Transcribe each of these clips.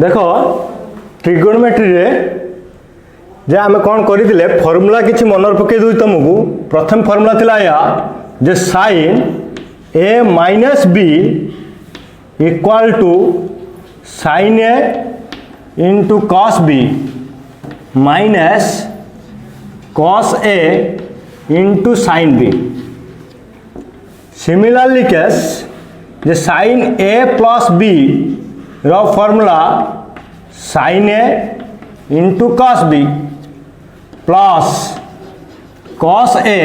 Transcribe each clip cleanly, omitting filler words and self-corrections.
देख ट्रिगोनोमेट्री रे जे आम कौन करते फर्मूला किसी मन पकई दूँ तुमको प्रथम फर्मूला थिला या जे sine A minus B equal to sine A into cos B minus cos A into sine B. Similarly case जे साइन ए प्लस बी रो formula sine A into cos B plus cos A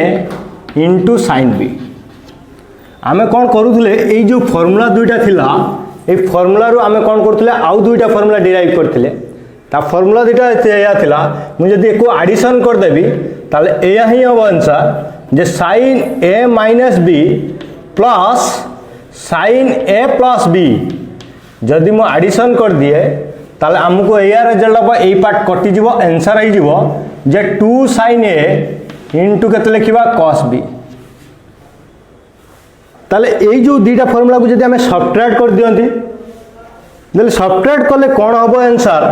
into sine B. आमे कौन करूले ये जो formula दुईटा थिला ये formula रू आमे कौन करथले आउ दुईटा फॉर्मूला डिराइव करथिले ता फॉर्मूला दुईटा या थिला मु जदी एको एडिशन कर देबी ताले एया ही हो आंसर जे साइन ए माइनस बी प्लस साइन ए प्लस बी जदि मु एडिशन कर दिए ताले हमको एया रिजल्ट अब एई पार्ट कटि जीवो आंसर आई जीवो जे 2 sin ए इंटू केते लिखिबा cos b। ताले एई जो दुईटा फॉर्मूला को जदि हमें सब्ट्रैक्ट कर दियंती देले सब्ट्रैक्ट करले कोन हबो आंसर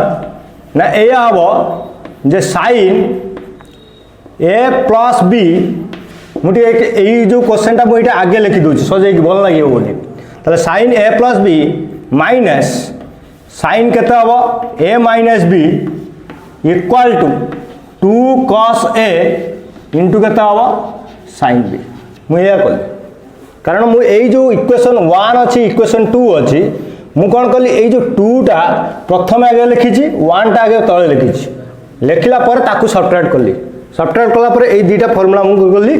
ना एया हबो जे sin ए प्लस बी मुझे यही जो क्वेश्चन टा मुझे आगे लिखि दूसरी सजे भल लगे बोली ताले साइन ए प्लस बी माइनस साइन केते हबो A minus B equal to 2 cos A into केते हबो साइन बी। मुझे कल कारण मु यही जो इक्वेशन 1 अच्छी इक्वेशन 2 अच्छी मु कौन कली यही जो 2 टा प्रथम आगे लिखी 1 टा आगे तले लिखी लिखला पर ताकू सब्ट्रैक्ट कली सब्ट्रैक्ट कला पर यही दुईटा फॉर्मूला मु गली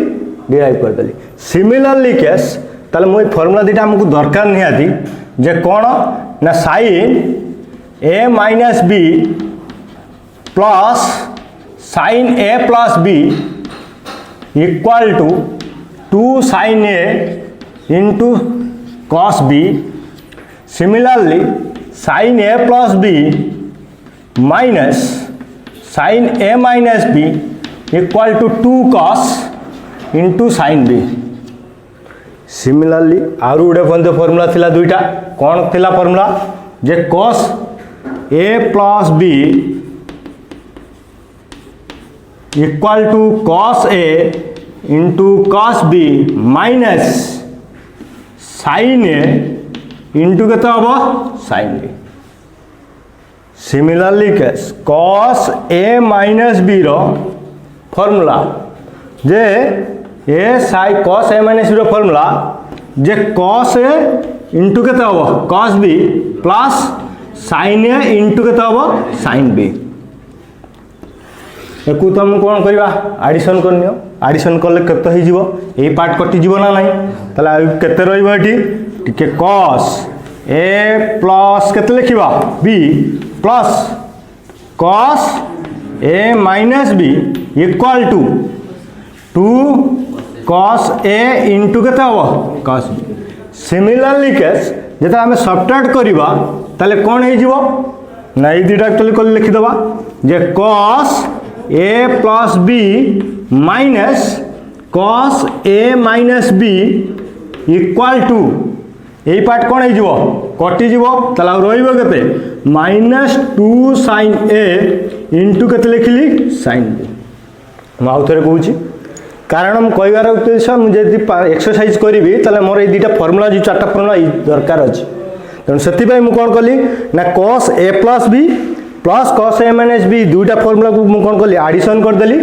डिराइव कर देली। सिमिलरली केस ताले मु फॉर्मूला दुईटा हमको दरकार निहाती जे कौन ना sine A minus b plus sine A plus B equal to 2 sin a into cos b। Similarly sine A plus B minus sine A minus B equal to 2 cos into sine B. Similarly आरु गोटे formula थिला दुईटा कौन थिला formula जे cos A plus B equal to cos A into cos b minus sine A into केते हबो sine B. Similarly case cos ए minus B रो फॉर्मूला जे ए साइ cos ए माइनस बी रो फॉर्मूला जे cos ए इंटू केते हबो cos बी प्लस साइन ए into केते हबो sine B. एकु तुम कौन करवा एडिशन करनियो एडिशन कले केते हो जीवो एई पार्ट कटि जीवो ना नाही ताले केते रहइबो एठी टिके cos ए प्लस केते लिखिबा b plus cos A minus b equal to 2 cos A into केते हबो cos b। सिमिलरली केस जेता हमें सब्ट्रैक्ट करबा ताले कोन हे जीवो ना ई दुटा एक्चुअली लिखि दबा जे cos A plus B minus cos A minus B equal to यही पार्ट कौन हो कटि जीव ताला रहिबो केते माइनस 2 sin ए इंटू केते लिखिली sin बी। मु आउ थरे कहूची कारण हम कहबार उद्देश्य मुझे एक्सरसाइज करी ताले मोर ये दुटा फॉर्मूला जो 4टा फॉर्मूला दरकार अछि तेणु से मुझे कौन कली ना cos ए प्लस बी प्लस cos ए माइनस बी दुईटा फॉर्मूला को मुझे कौन कली एडिशन करदेली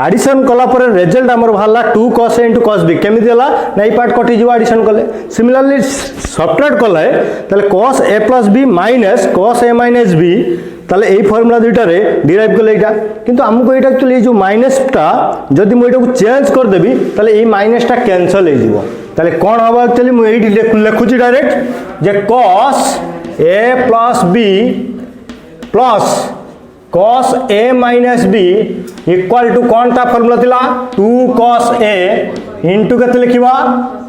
एडिशन कला पर रिजल्ट आमर बाहरला 2 cos ए इंटू cos बी केमी देला ना ये पार्ट कटि जीव एडिशन कले। सिमिलरली सब्ट्रैक्ट कले ताले cos ए प्लस बी माइनस cos ए माइनस बी ताले यही फॉर्मूला दुईटा रे डिराइव कले एटा किंतु हमको एटा एक्चुअली जो माइनस टा जदि मु एटा को चेंज कर देबी ताले ये माइनस टा कैंसिल हो जीवो ताले कोन हबो एक्चुअली मु एठी लिखुची डायरेक्ट जे cos A plus B plus cos A minus B equal to कौन ता फॉर्मूला थिला 2 cos ए इंटू केते लिखिबा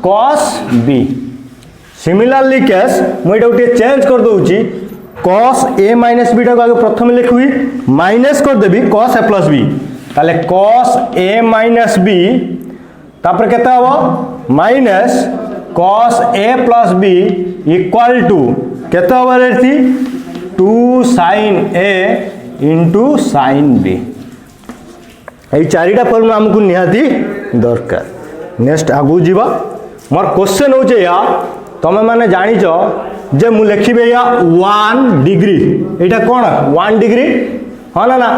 cos b। सिमिलरली केस मु एटा उठे चेंज कर दोउची cos ए माइनस बी टा को आगे प्रथम लिखुई माइनस कर देबी cos ए प्लस बी ताले cos ए माइनस बी तापर केते हबो minus cos A plus B equal to केते हबो रेथी 2 sin A into sin B ये चारिटा फॉर्मूला हमको निहाती दरकार। नेक्स्ट आगू जीवा मोर क्वेश्चन होचे या तमे माने जानिच जे मु लिखिबे या 1 डिग्री एटा कोन 1 डिग्री हाँ ना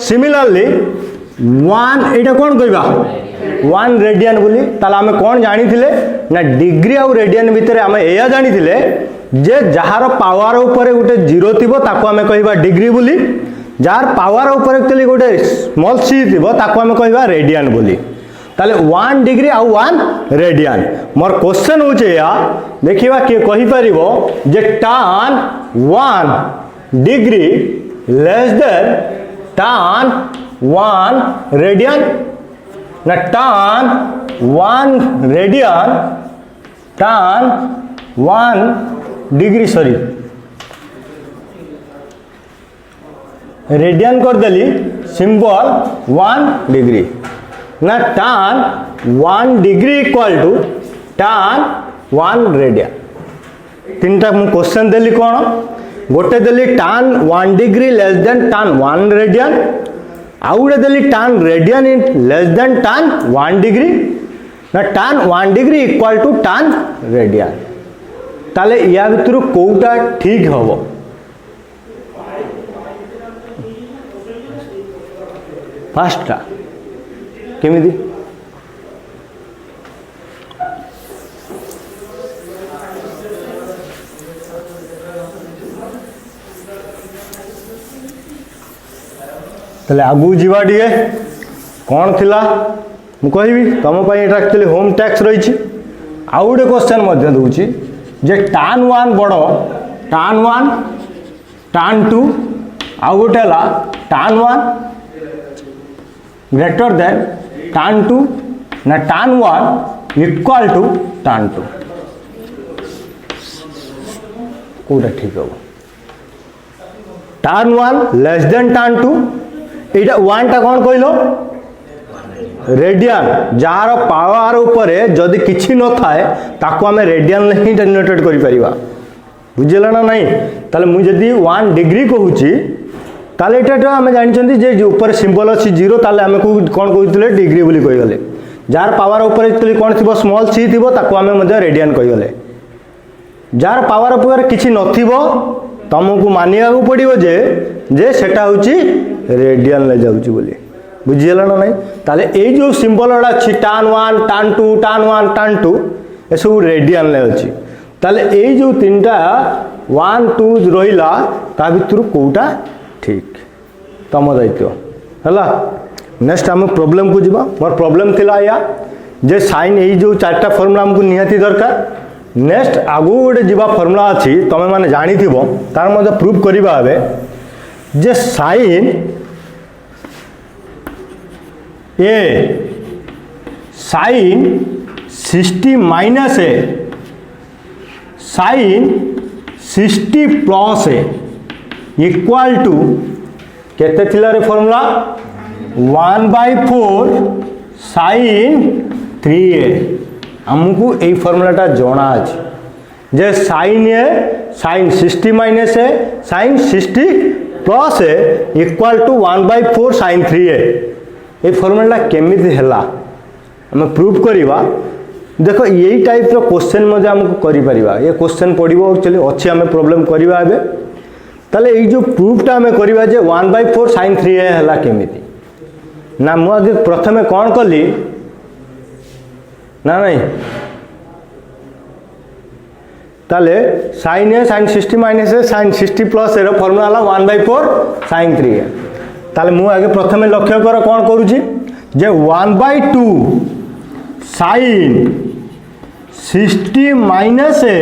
सिमिलरली 1 एटा कोन कहबा 1 रेडियन बोली ताला हमें कौन जानी थिले ना डिग्री और रेडियन भितर आम एया जानी थिले जे जहार पावर ऊपर गोटे जीरो थिबो ताको हमें कहबा डिग्री बोली जार पावर ऊपर एक्चुअली गोटे स्मॉल सी थिबो ताको हमें कहबा रेडियन बोली ताले 1 डिग्री और 1 रेडियन। मोर क्वेश्चन होचे या देखिबा के कहि परिबो जे tan 1 degree less than tan 1 radian ना tan 1 radian tan 1 degree sorry radian कर देली सिंबल 1 डिग्री ना tan 1 degree equal to tan 1 radian. तीनटा मु क्वेश्चन देली कौन गोटे देली tan 1 degree less than tan 1 radian आउ गोटे देली tan radian less than tan 1 degree ना tan 1 degree equal to tan radian. ताले या भितर कोउटा ठीक हबो फास्टा केमिति ताले आगु जीवा दिए कौन थिला मु कहबी तुम पई एटा एक्चुअली होम टैक्स रही आउ गोटे क्वेश्चन मध्य दूची जे tan 1 बड़ tan 1 tan 2 आउ गोटे हला tan 1 ग्रेटर देन tan 2 ना tan 1 इक्वल टू tan 2 कोटा ठीक हो tan 1 लेस देन tan 2 एटा 1 टा कौन कहलो रेडियन जार पावर ऊपर जदि किछि न थाए ताको हमें रेडियन ही डेनोटेट करि परिबा बुझिला ना नहीं ताले मु जदि 1 डिग्री कहूची ताले एटा हम जानि जे ऊपर सिंबल अछि जीरो ताले हमें कोन कहउतले डिग्री बोली कहि गले जार पावर ऊपर एक्चुअली कोन थिबो स्मॉल सी थिबो ताको हमें मध्य रेडियन कहि गले जार पावर ऊपर किछि नथिबो तुमको मानिया को पड़िबो जे सेटा होची रेडियन ले जाउची बोली बुझिला ना नहीं ताले ए जो सिंबल वाला अछि tan 1 tan 2 tan 1 tan 2 ए सब रेडियन ले अछि ताले ए जो तीनटा 1 2 रहिला ता भितर कोटा ठीक तम दायित्व हला। नेक्स्ट हम प्रॉब्लम को जीवा मोर प्रॉब्लम थिला या जे साइन ए जो चारटा फार्मूला हमको निहाती दरकार। नेक्स्ट आगु गोटे जीवा फार्मूला अछि तमे माने जानि थिबो तार मध्ये प्रूफ करिबा हबे जे sine A sine 60 minus A sine 60 plus A equal to केते थिला रे फार्मूला 1/4 साइन 3a हमको यही फार्मूलाटा जना अछि जे sine A sine 60 minus A sine 60 plus A equal to 1/4 sine 3a ये फार्मूला केमिति हैला हमें प्रूफ करिवा देखो यही टाइप रो क्वेश्चन मध्ये हमको करि परिबा ये क्वेश्चन पडिबो एक्चुअली अच्छे हमें प्रॉब्लम करिवा एबे ताले ए जो प्रूफटा हमें करिवा जे 1/4 sin 3a हैला केमिति ना मु आगे प्रथमे कोन कली ना नहीं ताले sin a sin 60 minus a sin 60 plus a रो फार्मूला हला 1/4 sin 3a ताले मु आगे प्रथमे लक्ष्य कर कोन करूची जे 1/2 sin 60 माइनस ए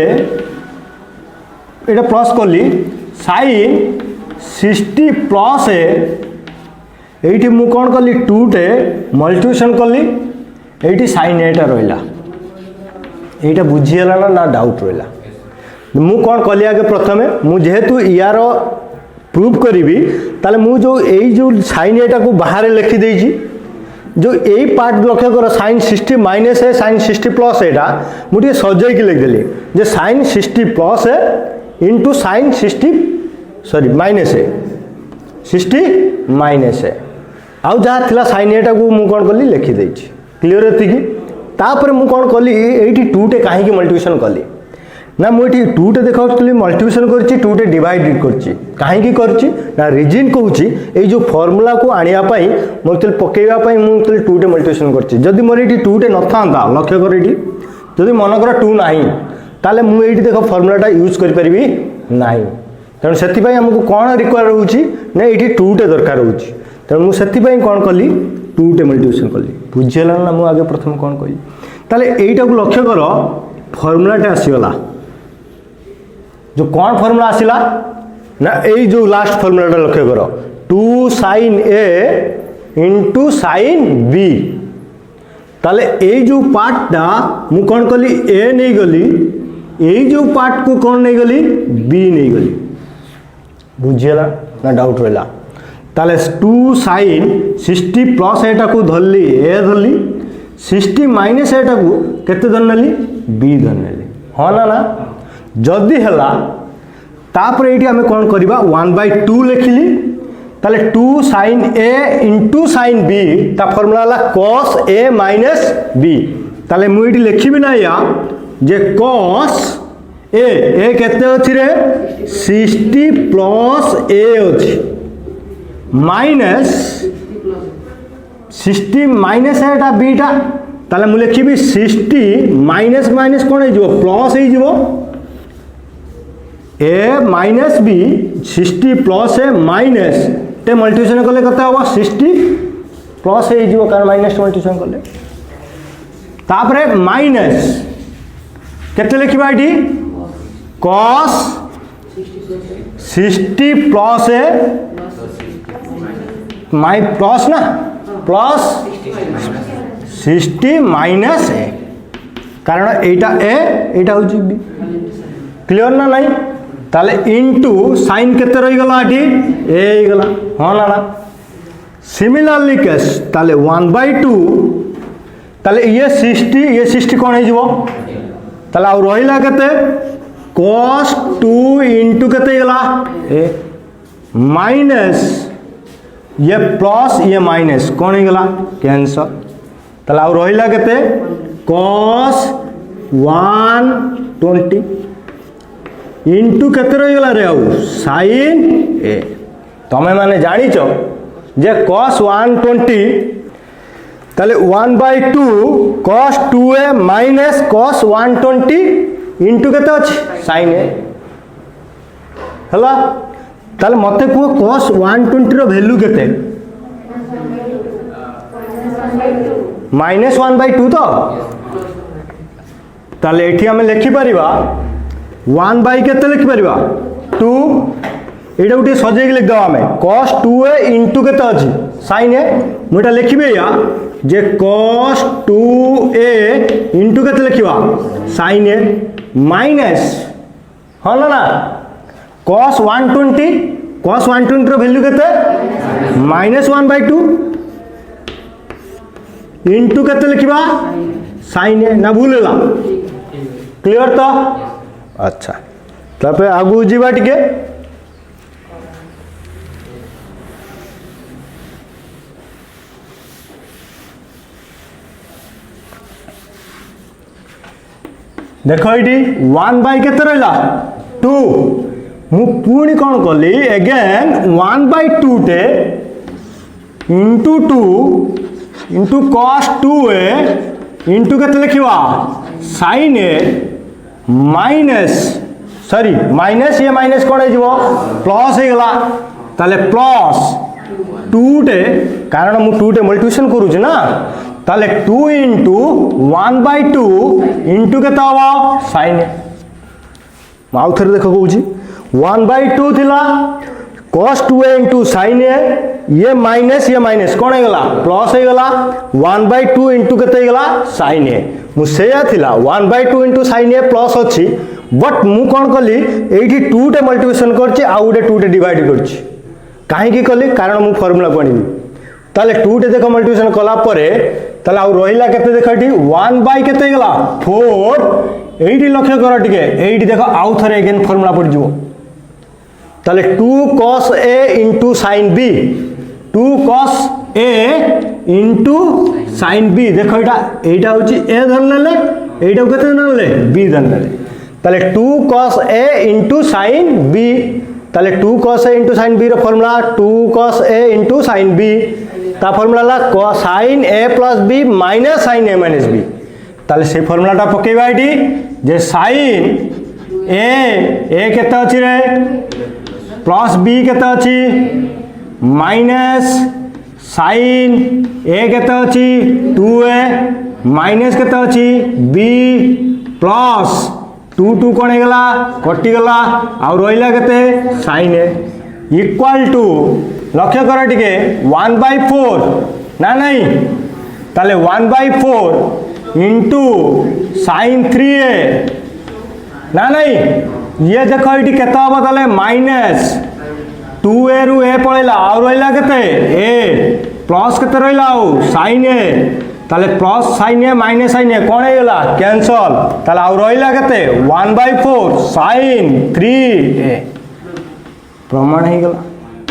एटा प्लस करली sin 60 प्लस ए एठी मु कोन करली 2 टे मल्टीप्लिकेशन करली एठी sin a टा रहला एटा बुझियला ना डाउट रहला मु कोन करली आगे प्रथमे मु जेहेतु यार प्रूफ करी ताले मु जो एई जो sin a टा को बाहर लिखि देइची जो एई पार्ट लक्ष्य कर sin 60 माइनस है sin 60 प्लस एटा मुझे सजाई के लिख देली जे sin 60 प्लस है इंटू sin 60 सॉरी माइनस ए 60 माइनस ए आउ जहाँ थिला साइन एटा को मु कौन कली लिखी देछि क्लियर एतिकी तापर मु कौन कली एठी 2 टे काहे मल्टीप्लिकेशन कली ना मुझे 2 टे देखा मल्टीप्लिकेशन करछि 2 टे डिवाइड करछि काहे करछि ना रीजन कहूछि ए जो फार्मूला को आनिया पई मोते पकेइबा पई मु 2 टे मल्टीप्लिकेशन करछि जदि मोर एठी 2 टे नथांता लक्ष्य कर एठी जदि मन कर 2 नाही ताले मु एठी देखो फार्मूलाटा यूज करि परिबी नाही तेणु से आमको कौन रिक्वायर होची ना ये 2 टे दरकार होची तेणु मुझे कौन कली 2 टे मल्टीप्लिकेशन कली बुझीगला ना मुझे आगे प्रथम कौन कही ताले एटा को लक्ष्य कर फर्मूलाटे आसीगला जो कौन फर्मूला आसिला ना ए जो लास्ट फर्मूलाटा लक्ष्य कर 2 sin a into sin b ताले ए जो पार्टा मु कौन कली a नहीं गली ए जो पार्ट को कौन नहीं गली b नहीं गली बुझीगला ना डाउट रहा ताले 2 sin 60 प्लस एटा को धरली ए धरली 60 माइनस एटा को केते धरनेली b धरनेली हाँ ना जदि हला तापर एठी हमें कौन करिबा 1/2 लिखिली ताले 2 sin a into sin b ता फार्मूला ला cos a माइनस b ताले मु एठी लिखिबि ना या जे cos ए केते अछि रे 60 प्लस a अछि माइनस 60 माइनस एटा बीटा ताले मु लिखिबि 60 माइनस माइनस कोन हे जिवो प्लस हे जिवो a minus b 60 plus a minus टे मल्टीप्लिकेशन कले कते होबो 60 प्लस हे जिवो कारण माइनस मल्टीप्लिकेशन कले तापरे माइनस केते लिखिबा एठी cos 60 प्लस a माइ प्लस ना प्लस 60 माइनस ए कारण एटा ए एटा हो बी क्लियर ना नहीं ताले इनटू साइन केते रही गला आठी ए ही गला हाँ ना सिमिलरली केस ताले 1/2 ताले ये 60 कौन है जीवो ताले आउ रहिला केते cos 2 इंटू केते गला ए माइनस ये प्लस ये माइनस कौन ही गला कैंसर ताले आउ रहिला केते cos 120 इंटू केते रही गला रे आउ sin a तमे माने जानिच जे cos 120 ताले 1/2 cos 2a minus cos 120 into केते अछि sin a हला ताले मते को cos 120 रो वैल्यू केते माइनस 1/2 तो ताले एठी हमें लिखि परिबा 1 बाय केते लिखि परिबा 2 एटा उठी सजे के लिख दवा हमें cos 2a इंटू केते अछि sin a मुटा लिखिबे या जे cos 2a इंटू केते लिखिबा sin a माइनस हां ना cos 120 रो वैल्यू केते माइनस 1/2 इंटू केते लिखिबा sin a ना भूलला क्लियर तो अच्छा तापर आगु जीवा टिके देखो ये 1 बाय केते रहला 2 मु पुणी कौन कली अगेन 1/2 टे into 2 into cos 2a into केते लिखिबा sin a minus sorry minus ये माइनस कौन है प्लस हो गला ताले प्लस 2 टे कारण मु 2 टे मल्टीप्लिकेशन करूछ ना ताले 2 इंटू 1/2 इंटू केता हवा sin a आउ थरे देखो कहूची 1/2 थिला cos 2a into sin a ये माइनस कौन है गला प्लस है गला 1/2 इंटू केते गला sin a मु सेया थिला 1/2 इंटू sin a प्लस अछि बट मु कौन कली एठी 2 टे मल्टीप्लिकेशन करछि आ उडे 2 टे डिवाइड करछि काहे की कली कारण मु फार्मूला पढिबी ताले 2 टे देखो मल्टीप्लिकेशन कला परे ताले आ रहिला केते देखो एठी 1 बाय केते गला 4 एठी लक्ष्य कर टिके एठी देखो आउ थरे अगेन फार्मूला पड़ जिवो ताले 2 cos A into sine B 2 cos A into sine B देखो एटा होची A धरले एटा केते धरले B धरले ताले 2 cos A into sine B ताले 2 cos A into sine B रो formula 2 cos A into sine B ता फार्मूला ला sin A plus B minus sin A minus B ताले से फार्मूलाटा पकेबा एटी जे sin A केते अछि रे प्लस B केते अछि माइनस sin A केते अछि 2A माइनस केते अछि B प्लस 2 2 कोन हेगला कटि गला आ रोइला केते sin A इक्वल टू लक्ष्य कर टिके 1/4 ना नहीं ताले 1/4 इंटू sin 3A ना नहीं ये देखो ये केते हम ताले माइनस 2A रु A पळेला आ रोइला केते A प्लस केते रोइला sin A ताले plus sin A minus sin A कोन हेगला कैंसल ताले आ रोइला केते 1/4 sin 3A प्रमाण हे गला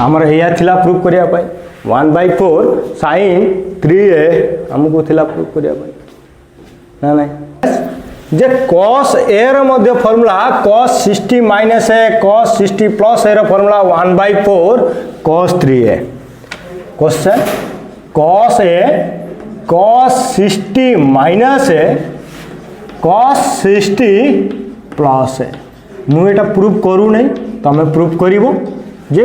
हमर एया थिला प्रूफ करिया पाई 1/4 sin 3A हमको थिला प्रूफ करिया पाई ना नहीं जे cos A रो मध्य formula cos 60 minus A cos 60 plus A रो formula 1/4 cos 3A question cos A cos 60 minus A cos 60 plus A मु एटा प्रूफ करू नहीं तमे प्रूफ करिवो जे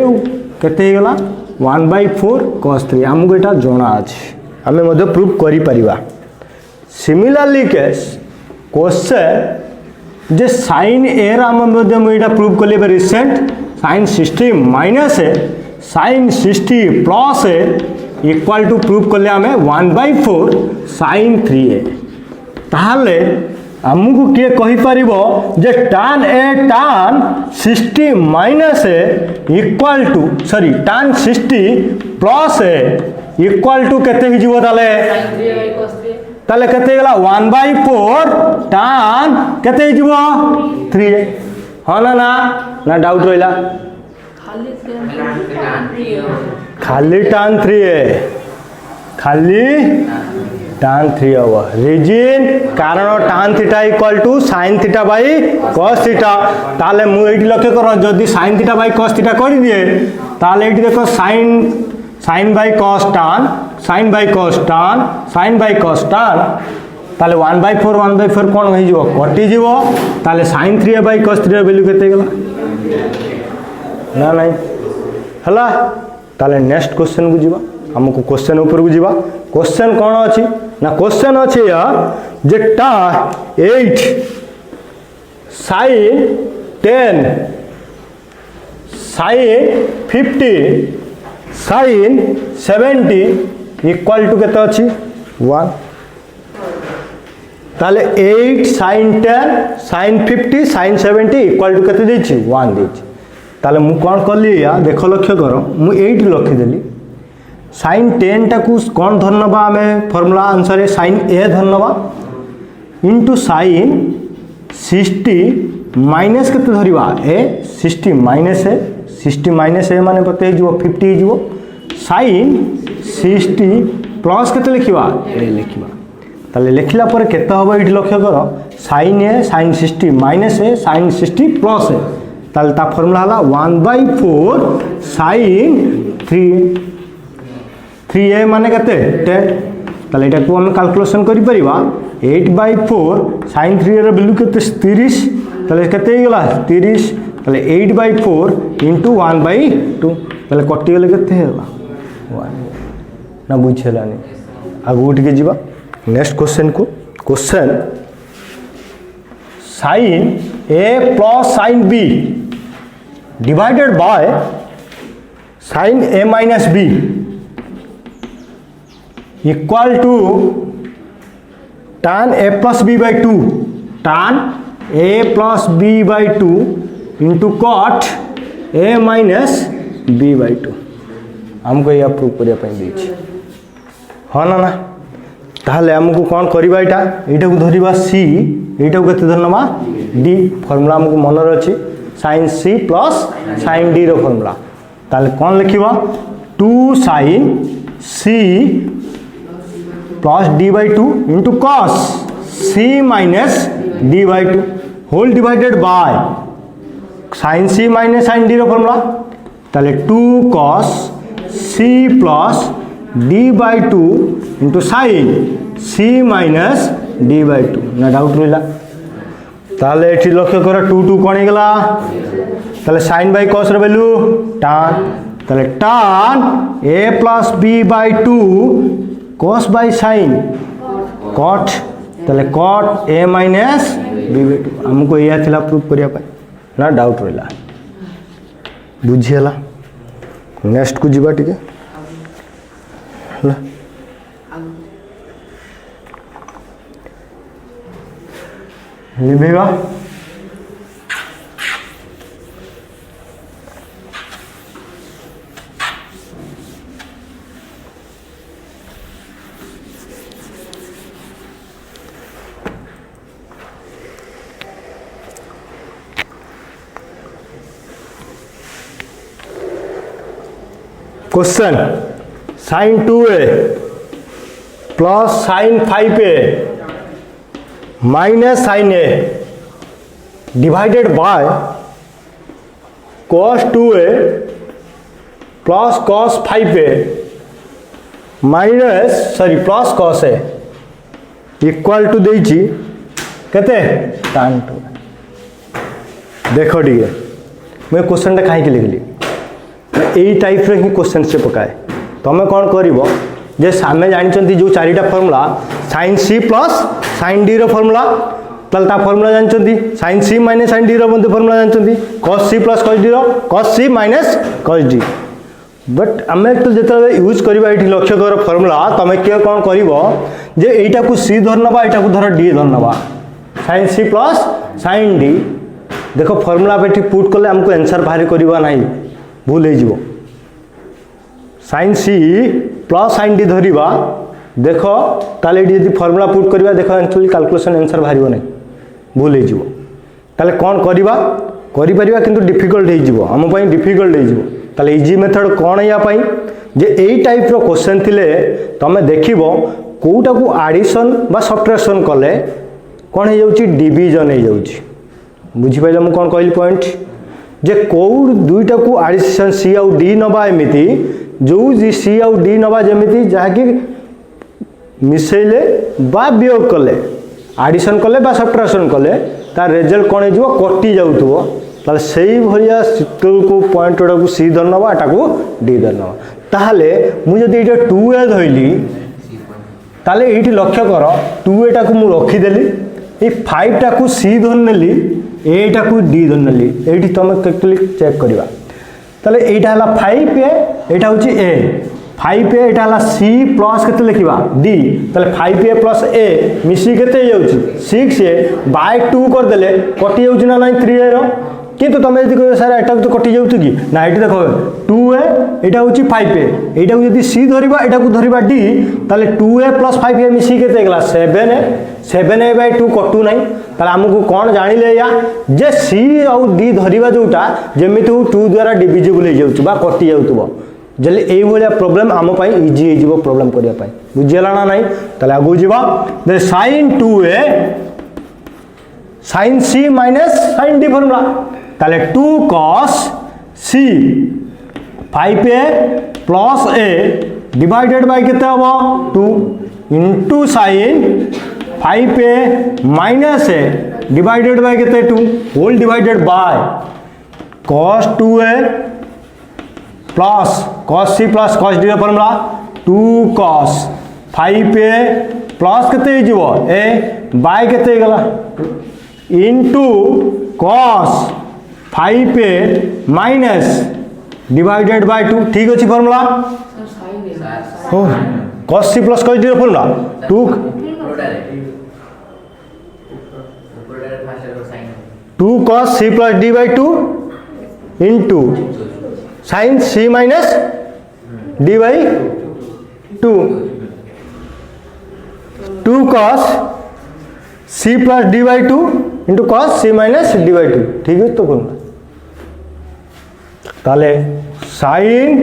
केते गला 1/4 cos 3 हमको एटा जणा अछि हमें मध्य प्रूफ करि परिबा सिमिलरली केस क्वेश्चन जे sin A रा हम मध्य मु एटा प्रूफ कले बे रिसेंट sin 60 minus A sin 60 plus A equal to proof कले हमें 1/4 sin 3A ताहले हमको किए कहि परिबो जे tan A tan 60 minus A equal to sorry tan 60 plus A equal to केते हि जीवो ताले केते गला 1/4 tan केते हि जीवो 3A ह ना डाउट होइला खाली tan 3A खाली tan 3 होवा रीजन कारण tan theta equal to sin theta by cos theta ताले मु एठी लक्ष्य करो जदी sin theta by cos theta कर दिए ताले एठी देखो sin by cos tan sin by cos tan sin by cos tan ताले 1/4 कोन होई जिवो कटि जिवो ताले sin 3 बाय cos 3 वैल्यू केते गेला ना नहीं हला ताले नेक्स्ट क्वेश्चन को जिवो हमको क्वेश्चन ऊपर को जिवो क्वेश्चन कोन अछि ना क्वेश्चन अछि या जे टा 8 sin 10 sin 50 sin 70 equal to केते अछि 1 ताले 8 sin 10 sin 50 sin 70 equal to केते देछि 1 देछि ताले मु कोन करली या देखो लक्ष्य करो मु 8 लिखि देली sin 10 टाकू कौन धरनबा हमें फार्मूला आंसर है sin A धरनबा इंटू sin 60 माइनस केते धरिबा A 60 माइनस है 60 माइनस A माने कते हिजो 50 हिजो sin 60 प्लस केते लिखिबा A लिखिबा ताले लिखिला पर केते होबो इठी लक्ष्य करो sin A sin 60 minus A sin 60 plus A ताले ता फार्मूला हला 1/4 sin 3A माने केते 10 ताले एटा को हम कैलकुलेशन करि परिबा 8/4 sin 3 रे वैल्यू केते 30 ताले केते गेला 30 ताले 8/4 into 1/2 ताले कटि गेले केते होला 1 ना बुझेलानी आगु उठ के जीवा नेक्स्ट क्वेश्चन को question sin A plus sin B divided by sin A minus B equal to tan A plus B by 2 tan A plus B by 2 into cot A minus B by 2 हमको यह prove करिया पई देछि हाँ ना ताहले हमको कौन करिबा एटा को धरिबा C एटा को केते धरनबा D फार्मूला हमको मन रे अछि sin c plus sin d रो फॉर्मूला ताले कौन लिखिबा 2 sin c plus d by 2 into cos c minus d by 2 whole divided by sin c minus sin d रो फॉर्मूला ताले 2 cos c plus d by 2 into sin c minus d by 2 ना doubt मिला ताले एठी लक्ष्य कर 2 2 कोन हेगला ताले sin by cos रो वैल्यू tan ताले tan a plus b by 2 cos by sin cot ताले cot a minus b by 2 हमको या थिला प्रूफ करिया पाई ना डाउट रहला बुझियला नेक्स्ट को जीवा ठीक है लिखेगा question sin 2a plus sin 5a minus sin a divided by cos 2a plus cos 5a minus plus cos a equal to देइछि केते tan 2 देखो ठीक मैं क्वेश्चन टा कहीं लिखली यही टाइप रे ही क्वेश्चन से पकाए तुम कौन कर जे सामे जानते जो चारिटा formula sin c plus sin d रो फॉर्मूला तल ता फॉर्मूला जानते sin c minus sin d रो बंद फॉर्मूला जानते cos c plus cos d रो cos c minus cos d but आम तो जो यूज करवा ये लक्ष्य कर फॉर्मूला तुम किए कौन कर जे एटा को c धर नवा एटा को धर d धर नवा sin c plus sin d देखो फॉर्मूला पे पुट कले हमको आंसर बाहर करवा नहीं भूल हो sin c plus sin d धरिबा देखो ताले यदि फॉर्मूला पुट करबा देखो एक्चुअली कैलकुलेशन आंसर बाहरिबो नहीं भूल हो ताले कौन करबा करि परिबा किंतु डिफिकल्ट हो जिवो हम पई डिफिकल्ट हो जिवो ताले इजी मेथड कौन या पई जे एई टाइप रो क्वेश्चन थिले तमे देखिबो कोउटा को एडिशन बा सब्ट्रैक्शन कले कौन हो जाउची डिवीजन हो जाउची बुझी पाइले हम कौन कहली पॉइंट जे कोड दुईटा को एडिशन सी आउ डी नबा एमिति जो जी सी आउ डी नबा जेमिति जाकी मिसेले बा वियोग कले एडिशन कले बा सब्ट्रैक्शन कले तार रिजल्ट कोन हिजो कटि जाउतबो ताले सेही भलिया सिक्वल को पॉइंट ओडा को सी धर नबा आटा को डी धर नबा ताहले मु जदी एटा 2a धइली ताले एठी लक्ष्य कर 2a टा को मु रखी देली ए 5 टा को सी धर नेली एटा को डी धर नेली एठी तुम क्लिक चेक करबा ताले एटा हला 5a एटा होची a 5a एटा हला c प्लस केते लिखिबा d ताले 5a प्लस a मिसी केते जाउची 6a बाय 2 कर देले कटि जाउची ना नहीं 3a रो किंतु तुम यदि कह सर एटा तो कटि जाउची कि ना एठी देखो 2a एटा होची 5a एटा को यदि c धरिबा एटा को धरिबा d ताले 2a प्लस 5a मिसी केते गेला 7a 7a बाय 2 कटू नहीं ताले हमको कौन जानिले या जे c और d धरिबा जोटा जेमिति 2 द्वारा डिविजिबल हो जाउची बा कटि जाउतबो जले एई भलिया प्रॉब्लम हम पई इजी हो जिवो प्रॉब्लम करिया पई बुझियला ना नहीं ताले आगु जिवो दे sin 2a sin c minus sin d formula ताले 2 cos c 5a plus a divided by केते हबो 2 into sin 5a minus a divided by केते 2 whole divided by cos 2a plus cos c plus cos d formula 2 cos 5a plus केते हिजो a by केते गला into cos 5a minus divided by 2 ठीक अछि formula हो cos c plus cos d formula 2 cos c plus d by 2 into sin c minus d by 2 2 cos c plus d by 2 into cos c minus d by 2 ठीक है तो formula ताले sin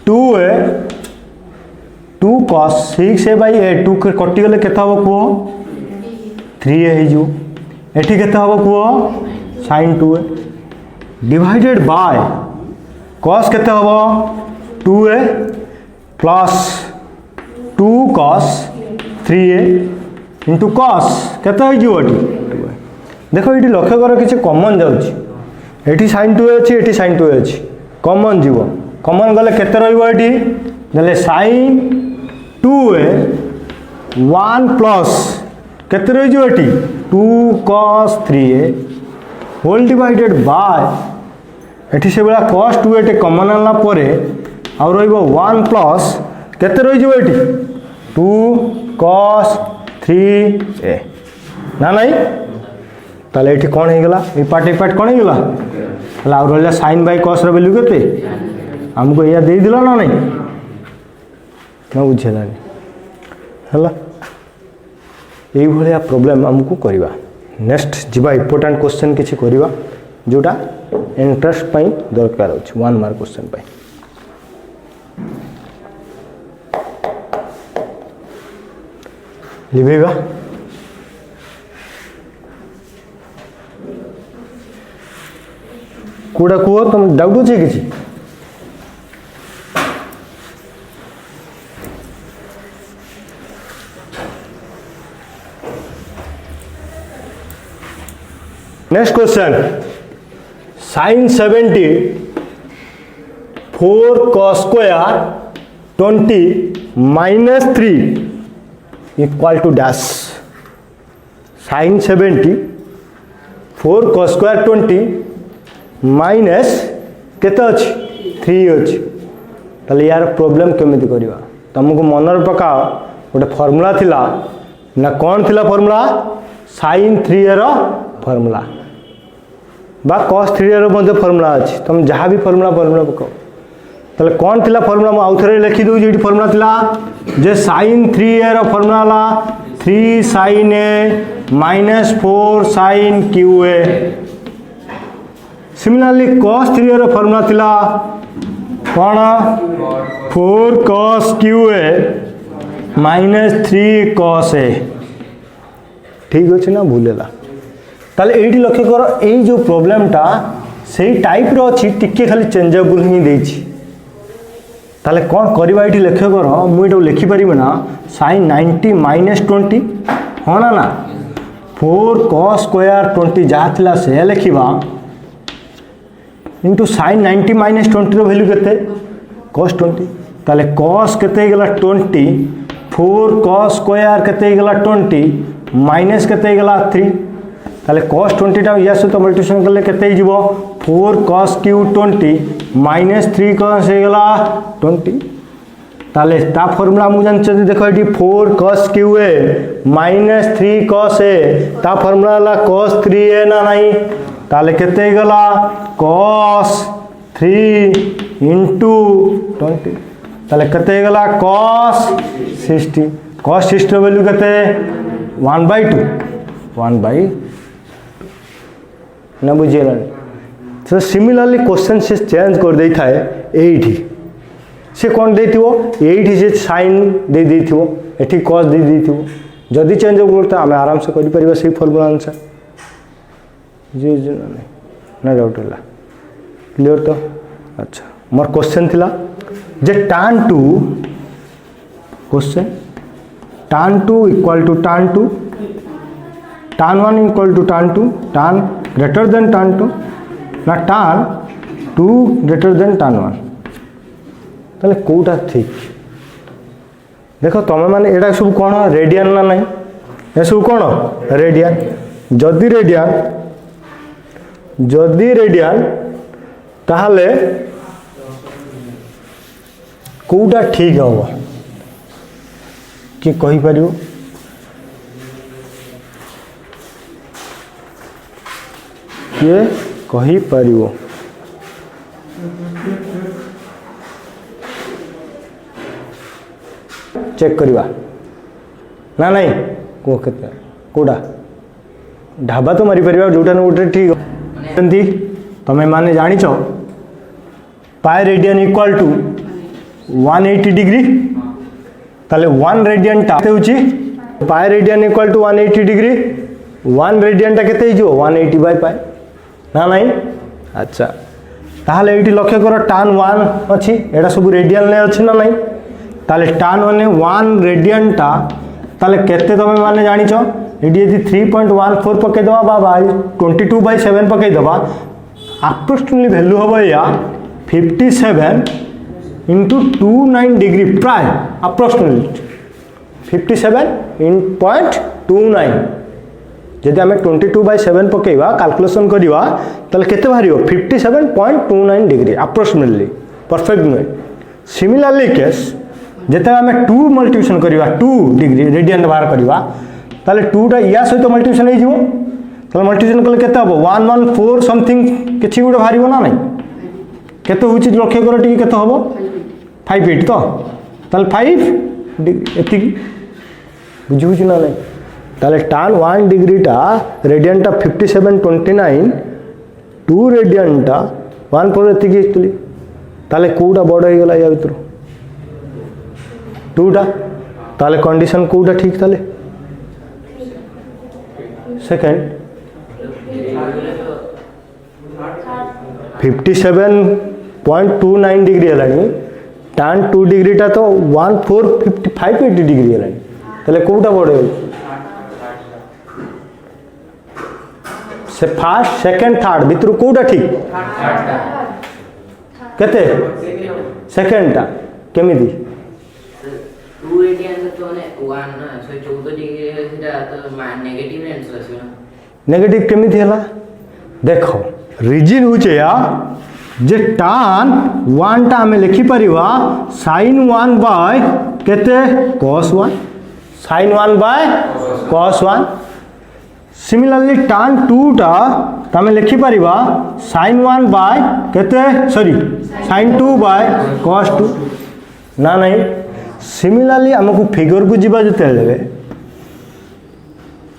2a 2 cos 6a by a 2 कटि गले केते हबो को 3a हे जो एठी केते हबो को sin 2a divided by cos केते हबो 2a plus 2 cos 3a into cos केते हे जो एठी देखो ये लक्ष्य कर किसी कमन जाऊँगी ये sin 2a अच्छी ये sin 2a अच्छी कमन जीव कमन गले केते रही ये sin 2a 1 प्लस केते रही ये 2 cos 3a whole divided bye ये से भाया cos 2a कमन आना आउ रन प्लस केते रही ये 2 cos 3a ना नहीं ताले ये कौन हो गला ये पार्ट कौन हो गला ताले आउ रहा साइन बाय कॉस वैल्यू केते हमको या दे दिला ना नहीं ना बुझेलानी हला यही भाया प्रॉब्लम हमको करवा नेक्स्ट जीवा इंपोर्टेंट क्वेश्चन किसी करवा जोटा इंटरेस्ट पाई दरकार अछि 1 मार्क क्वेश्चन पाई लिबेगा कोड़ा कुह तुम डाउट अच्छे किसी next question sin 70 4 cos square 20 minus 3 equal to dash sin 70 4 cos square 20 minus केते अछि 3 अछि ताले यार प्रॉब्लम केमिति करबा तुमको मनर पकाओ गोटे फार्मूला थिला ना कौन थिला फार्मूला sin 3a रो फार्मूला बा cos 3a रो मध्ये फार्मूला अछि तुम जहाँ भी फार्मूला पकाओ ताले कौन थिला फार्मूला म आउथरे लिखि दउ जेडी फार्मूला थिला जे sin 3a रो फार्मूला ला 3 sin a minus 4 sin qa similarly cos 3a रो फार्मूला थिला कौन 4 cos qa minus 3 cos a ठीक अच्छे ना भूलेला ताले एठी लक्ष्य कर एई जो प्रॉब्लमटा सेही टाइप रो अछि टिके खाली चेंजेबल ही देछि ताले कोन करबा एठी लक्ष्य कर मु एटा लिखि परिबे ना sin 90 minus 20 होना ना 4 cos square 20 जा थिला से लिखिबा इंटू sin 90 माइनस 20 रो वैल्यू केते cos 20 ताले cos केते गला 20 4 cos स्क्वायर केते गला 20 माइनस केते गला 3 ताले cos 20 टा या से तो मल्टीप्लिकेशन करले केते हिजबो 4 cos क्यू 20 माइनस 3 cos हे गला 20 ताले ता फार्मूला मु जान छ देखो eighty 4 cos Q A minus 3 cos ए ता फार्मूला ला cos 3a ना नहीं ताले केते गला cos 3 into 20 ताले केते गला cos 60 वैल्यू केते 1/2 1/2 ना बुझेला तो सिमिलरली क्वेश्चन से चेंज कर देई थाए एठी से कोन देथिवो एठी से sin दे देथिवो एठी cos दे देथिवो जदी चेंज करता हम आराम से करि परिबा सही फार्मूला आंसर जी जी ना डाउट होला क्लियर तो अच्छा मोर क्वेश्चन थिला जे tan 2 question tan 2 equal to tan 2 tan 1 equal to tan 2 tan greater than tan 2 ना tan 2 ग्रेटर देन tan 1 ताले कोटा ठीक देखो तुम माने एडा सब कोन रेडियन ना नहीं ए सब कोन रेडियन जदि रेडियन ताहले कोटा ठीक होगा कि कहि परियो ये कहि परियो चेक करवा ना नहीं को केते कोडा ढाबा तो मारी परिवा जोटा न गोटे ठीक तमे माने जानि छ pi radian equal to 180 degree ताले 1 रेडियनटा होची pi radian equal to 180 degree 1 रेडियनटा केते हिजो 180 बाय पाई ना नहीं अच्छा ताहले एठी लक्ष्य करो tan 1 अछि एटा सब रेडियन ले अछि ना नहीं ताले tan 1 रेडियनटा ताले केते तमे माने जानि छ एडी यदि 3.14 पके दवा बाबा 22/7 पके दवा अप्रोक्सीमेटली वैल्यू होबो या 57 into 29 डिग्री प्राय अप्रोक्सीमेटली 57.29 जदि आम 22/7 पकेवा कैलकुलेशन करवा ताले केते बाहर 57.29 डिग्री अप्रोक्सीमेटली परफेक्ट नुहे सिमिलरली केस जते आम 2 मल्टीप्लिकेशन करवा 2 डिग्री रेडियन बाहर करवा ताले 2 टा या सहित मल्टीप्लिकेशन हो जिवो ताले मल्टीप्लिकेशन कले केते हबो 114 समथिंग किछि गुडे बाहरिबो ना नहीं केते होछि लक्ष्य करो टिके केते हबो 58 तो ताले 5 डिग्री एति बुझी बुझी ना नहीं ताले tan 1 डिग्री टा रेडियन टा 57.29 2 रेडियन टा 1 पर एति कितली ताले कोडा बड़ हे गेला या भीतर 2 टा ताले कंडीशन कोडा ठीक ताले सेकंड 57.29 डिग्री हेलानी tan 2 डिग्री टा तो 1455 डिग्री हेलानी ताले कोडा बड़ हे से फर्स्ट सेकंड थर्ड भीतर कोडा ठीक केते सेकंड टा केमिति 2 रेडियन तो ने 1 ना 14 डिग्री सेटा तो नेगेटिव आंसर आसी ना नेगेटिव केमिति हला देखो रीजन होचे या जे tan 1 टा हमें लिखि परिवा sin 1 बाय केते cos 1 sin 1 by cos 1 similarly tan 2 टा हमें लिखि परिवा sin 1 बाय केते सॉरी sin 2 बाय cos 2 ना नहीं सिमिलरली हमको फिगर को जीवा जते लेबे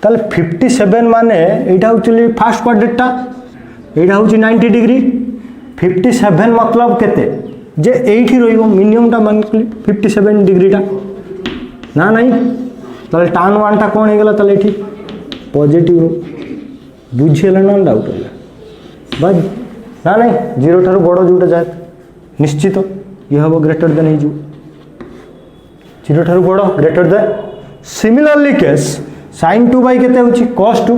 ताले 57 माने एटा एक्चुअली फर्स्ट क्वाड्रेंट टा एटा होची 90 डिग्री 57 मतलब केते जे एठी रहिबो मिनिमम टा माने 57 डिग्री टा ना नहीं ताले tan 1 टा कोन हे गेला ताले एठी पॉजिटिव बुझेला ना डाउट होला बस ना नहीं जीरो ठारू बड़ जोटा जाय निश्चित ये हबो ग्रेटर देन हे जो जीरो ठारू बड़ greater than similarly case sin 2 by केते होची cos 2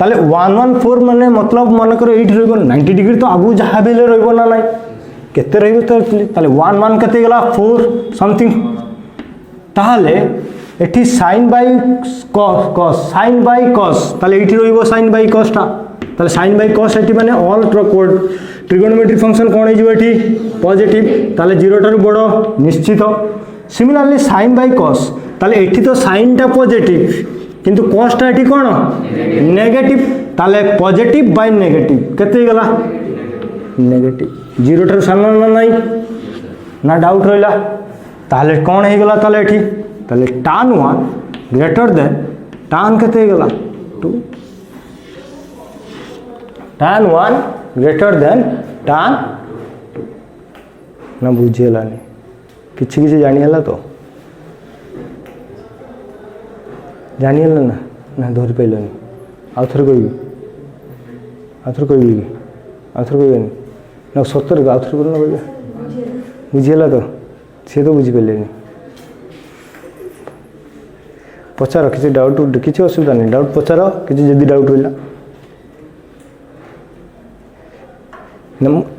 ताले 114 माने मतलब मन करो एठी रहबो 90 डिग्री तो आगु जहा बेले रहबो ना नहीं केते रहबो तो ताले 1 केते गेला 4 समथिंग ताले एठी sin by cos sin by cos ताले एठी रहबो sin बाय cos ता ताले sin बाय cos एठी माने ऑल ट्रिगोनोमेट्रिक फंक्शन कोन हे जो एठी पॉजिटिव ताले जीरो ठारू बड़ निश्चित सिमिलरली sin बाय cos ताले एठी तो sin टा पॉजिटिव किंतु cos टा एठी कोन नेगेटिव ताले पॉजिटिव बाय नेगेटिव केते गेला नेगेटिव जीरो ठारू सामना ना नहीं ना डाउट रहला ताले कोन हे गेला ताले एठी ताले tan 1 ग्रेटर देन tan केते गेला 2 tan 1 ग्रेटर देन tan ना बुझेला नहीं किछि किछि जानि हला तो जानि हला ना ना धरि पैलनी आउथर कहबी आउथर कहबी आउथर कहबेनी ना सत्तर का आउथर करना कहबे बुझेला तो से तो बुझि पैलेनी पचार किसी डाउट किसी असुविधा नहीं डाउट पचार किसी जदि डाउट होला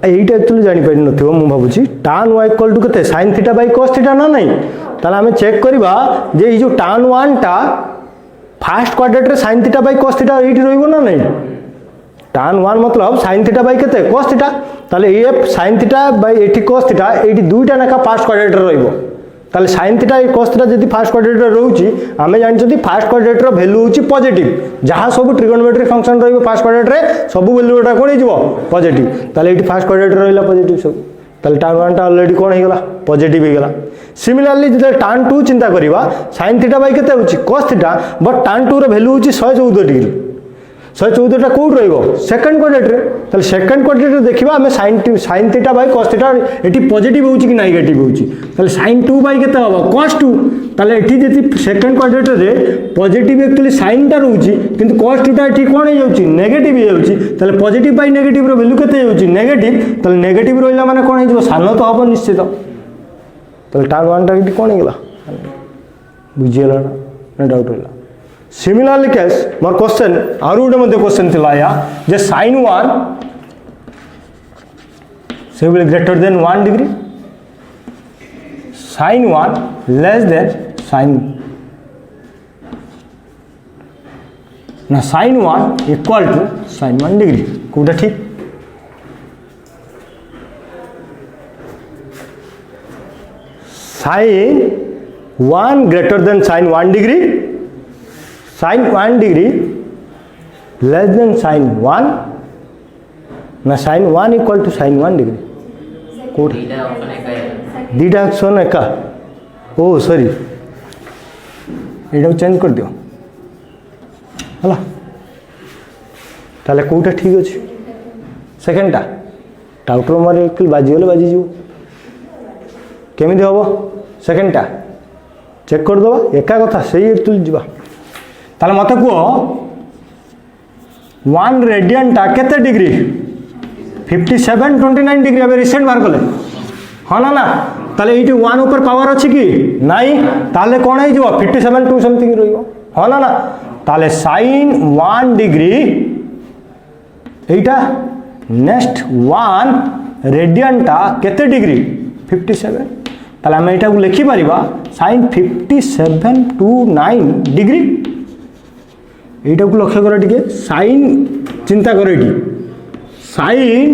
এইটা एक्चुअली जानि पारि नथिबो मु भाबुची tan y इक्वल टू केते sin theta by cos theta ना नहीं ताले हमें चेक करबा जे ई जो tan 1 टा फर्स्ट क्वाड्रेंट रे sin theta by cos theta एठी रहइबो ना नहीं tan 1 मतलब sin थीटा बाय केते cos थीटा ताले ए sin थीटा बाय एठी cos थीटा एठी दुईटा नाका फर्स्ट क्वाड्रेंट रे रहइबो ताले sin थीटा ए cos थीटा जदि फर्स्ट क्वाड्रेंट रे रहउची हमें जानछथि फर्स्ट क्वाड्रेंट रो वैल्यू होची पॉजिटिव जहां सब ट्रिगोनोमेट्रिक फंक्शन रहइबो फर्स्ट क्वाड्रेंट रे सब वैल्यू एटा कोन हिजबो पॉजिटिव ताले एठी फर्स्ट क्वाड्रेंट रे रहइला पॉजिटिव सब ताले tan 1 टा ऑलरेडी कोन हे गेला पॉजिटिव हे गेला सिमिलरली जदि tan 2 चिंता करबा sin थीटा बाय केते होची cos थीटा बट tan 2 रो वैल्यू होची 114 डिग्री 114टा कौट सेकेंड क्वाड्रेंट ताले सेकेंड क्वाड्रेंट देखा आम sin theta by cos theta ये पॉजिटिव हो कि नेगेटिव हो sin 2 बाय केते हम cos 2 ताले एठी जति सेकेंड क्वाड्रेंट रे पॉजिटिव एक्चुअली sin टा रहउची किंतु cos 2 टा एठी कोन हो जाउची नेगेटिव हो जाउची ताले पॉजिटिव बाय नेगेटिव रो वैल्यू केते होउची नेगेटिव ताले नेगेटिव रहला माने कोन हो सान तो हम निश्चित ताले tan 1 टा एठी कोन हेला बुझियला ना डाउट होला सिमिलरली केस मोर क्वेश्चन आरु गोटे मध्य क्वेश्चन थिला या जे sin 1 से will greater than 1 degree sin 1 less than sin ना sin 1 equal to sin 1 degree कोटा ठीक sin 1 greater than sin 1 degree sin 1 degree less than sin 1 ना sin 1 equal to sin 1 degree कोड दीटा ऑप्शन एका ओ सॉरी एटा change कर दियो हला ताले कोटा ठीक अछि सेकंडटा टाउटर मारे किल बाजी होले बाजी जो केमिति होबो सेकंडटा चेक कर दबा एका कथा सही एक्चुअली जीवा ताले मते को 1 रेडियन टा केते डिग्री 5729 डिग्री अब रिसेंट मार कले हाँ ना ना ताले एटी 1 ऊपर पावर अछि कि नाही ताले कोन हे जो 57 समथिंग रहियो हाँ ना ना ताले sin 1 डिग्री एटा नेक्स्ट 1 रेडियन टा केते डिग्री 57 ताले हम एटा को लिखि परिबा sin 5729 डिग्री एटा को लक्ष्य कर टिके sin चिंता कर एटी sin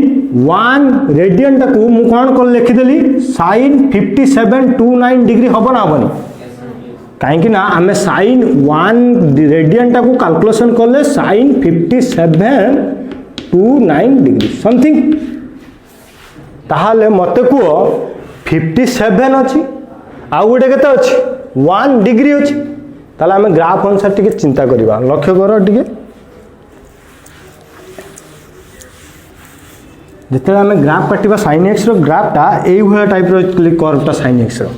1 रेडियन टा को मु कोन कर लिखि देली sin 5729 डिग्री हबो ना हबनी काहे कि ना हमें sin 1 रेडियन टा को कैलकुलेशन करले sin 5729 डिग्री समथिंग ताहाले मते को 57 अछि आ गोटे केते अछि 1 डिग्री अछि ताले हमें ग्राफ अनुसार टिके चिंता करबा लक्ष्य करो टिके जिते हमें ग्राफ काटिबा sin x रो ग्राफटा एई भया टाइप रो कर्वटा sin x रो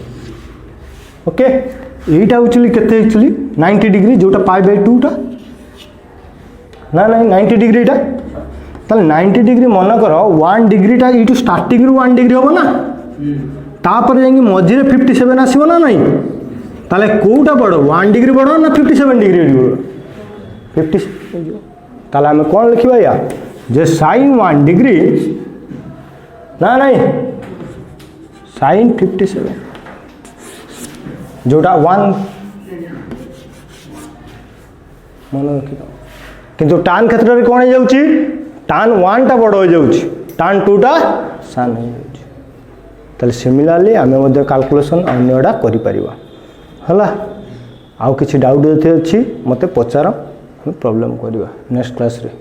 ओके एटा एक्चुअली केते एक्चुअली 90 डिग्री जोटा π/2 टा ना नहीं 90 डिग्री एटा ताले 90 डिग्री मन करो 1 डिग्री टा इटू स्टार्टिंग रो 1 डिग्री होबो ना तापर जाई मझी रे 57 आसीबो ना नहीं ताले कोउटा बड़ो 1 डिग्री बड़ो ना 57 डिग्री बड़ो 50 ताले हम कोन लिखिबा या जे sin 1 डिग्री ना नहीं sin 57 जोटा 1 मन रखि किंतु tan क्षेत्र रे कोन हो जाउची tan 1 टा बड़ हो जाउची tan 2 टा सान हो जाउची ताले सिमिलरली हमें मध्ये कैलकुलेशन अन्यडा करि परिबा हला आउ किछि डाउट जथे अछि मते पचार हम प्रॉब्लम करबा नेक्स्ट क्लास रे